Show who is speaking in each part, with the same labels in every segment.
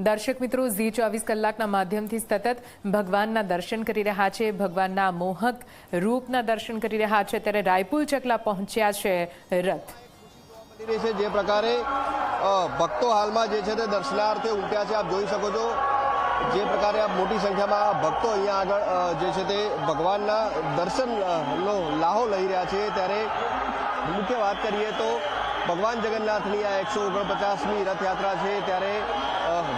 Speaker 1: દર્શક મિત્રો ઝી 24 કલાકના માધ્યમથી સતત ભગવાનના દર્શન કરી રહ્યા છે, ભગવાનના મોહક રૂપના દર્શન કરી રહ્યા છે। ત્યારે રાયપુર ચકલા પહોંચ્યા છે રથ।
Speaker 2: જે પ્રકારે ભક્તો હાલમાં જે છે તે દર્શનાર્થે ઉમટ્યા છે, આપ જોઈ શકો છો જે પ્રકારે આપ મોટી સંખ્યામાં ભક્તો અહીંયા આગળ જે છે તે ભગવાનના દર્શનનો લાહો લઈ રહ્યા છે। ત્યારે મુખ્ય વાત કરીએ તો ભગવાન જગન્નાથની આ 149મી રથયાત્રા છે, ત્યારે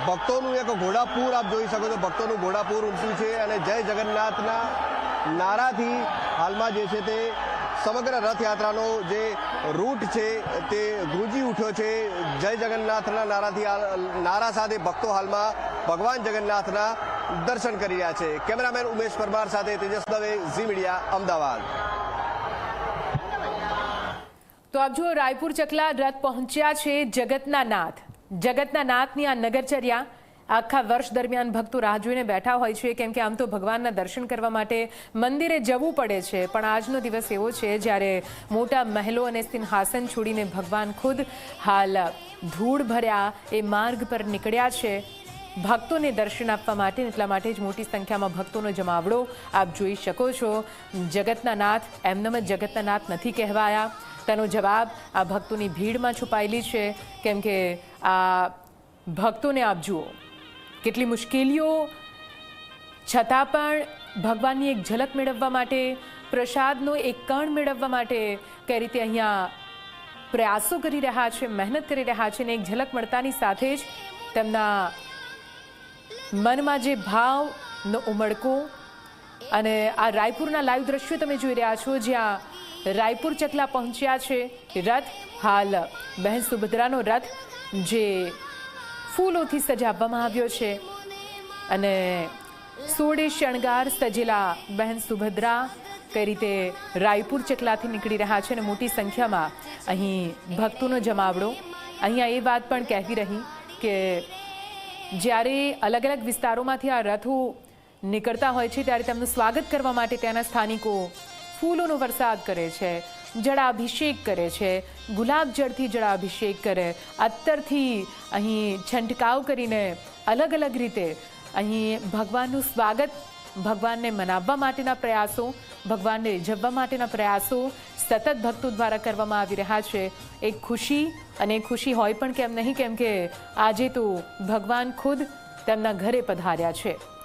Speaker 2: ભક્તોનું એક ઘોડાપૂર આપ જોઈ શકો છો, ભક્તોનું ઘોડાપૂર ઉમટ્યું છે અને જય જગન્નાથના નારાથી હાલમાં જે છે તે સમગ્ર રથયાત્રાનો જે રૂટ છે તે ગુંજી ઉઠ્યો છે। જય જગન્નાથના નારા સાથે ભક્તો હાલમાં ભગવાન જગન્નાથના દર્શન કરી રહ્યા છે। કેમેરામેન ઉમેશ પરમાર સાથે તેજસ દવે, ઝી મીડિયા, અમદાવાદ।
Speaker 1: તો આપ જુઓ રાયપુર ચકલા રથ પહોંચ્યા છે જગતના નાથની આ નગરચર્યા આખા વર્ષ દરમિયાન ભક્તો રાહ જોઈને બેઠા હોય છે, કેમ કે આમ તો ભગવાનના દર્શન કરવા માટે મંદિરે જવું પડે છે, પણ આજનો દિવસ એવો છે જ્યારે મોટા મહેલો અને સિંહાસન છોડીને ભગવાન ખુદ હાલ ધૂળ ભર્યા એ માર્ગ પર નીકળ્યા છે ભક્તોને દર્શન આપવા માટે। એટલા માટે જ મોટી સંખ્યામાં ભક્તોનો જમાવડો આપ જોઈ શકો છો। જગતના નાથ એમનેમ જ જગતના નાથ નથી કહેવાયા, તેનો જવાબ આ ભક્તોની ભીડમાં છુપાયેલી છે, કેમ કે આ ભક્તોને આપ જુઓ કેટલી મુશ્કેલીઓ છતાં પણ ભગવાનની એક ઝલક મેળવવા માટે, પ્રસાદનો એક કણ મેળવવા માટે કઈ રીતે અહીંયા પ્રયાસો કરી રહ્યા છે, મહેનત કરી રહ્યા છે, અને એક ઝલક મળતાની સાથે જ તેમના મનમાં જે ભાવનો ઉમળકો। અને આ રાયપુરના લાઈવ દ્રશ્યો તમે જોઈ રહ્યા છો, જ્યાં રાયપુર ચકલા પહોંચ્યા છે રથ। હાલ બહેન સુભદ્રાનો રથ જે ફૂલોથી સજાવવામાં આવ્યો છે અને સોળે શણગાર સજેલા બહેન સુભદ્રા કઈ રીતે રાયપુર ચકલાથી નીકળી રહ્યા છે અને મોટી સંખ્યામાં અહીં ભક્તોનો જમાવડો। અહીંયા એ વાત પણ કહેવી રહી કે જ્યારે અલગ અલગ વિસ્તારોમાંથી આ રથો નીકળતા હોય છે ત્યારે તેમનું સ્વાગત કરવા માટે ત્યાંના સ્થાનિકો ફૂલોનો વરસાદ કરે છે, જળાભિષેક કરે છે, ગુલાબ જળથી જળાભિષેક કરે, અત્તરથી અહીં છંટકાવ કરીને અલગ અલગ રીતે અહીં ભગવાનનું સ્વાગત, ભગવાનને મનાવવા માટેના પ્રયાસો, ભગવાનને રીઝવવા માટેના પ્રયાસો સતત ભક્તો દ્વારા કરવામાં આવી રહ્યા છે। એક ખુશી, અને ખુશી હોય પણ કેમ નહીં, કેમ કે આજે તો ભગવાન ખુદ તેમના ઘરે પધાર્યા છે।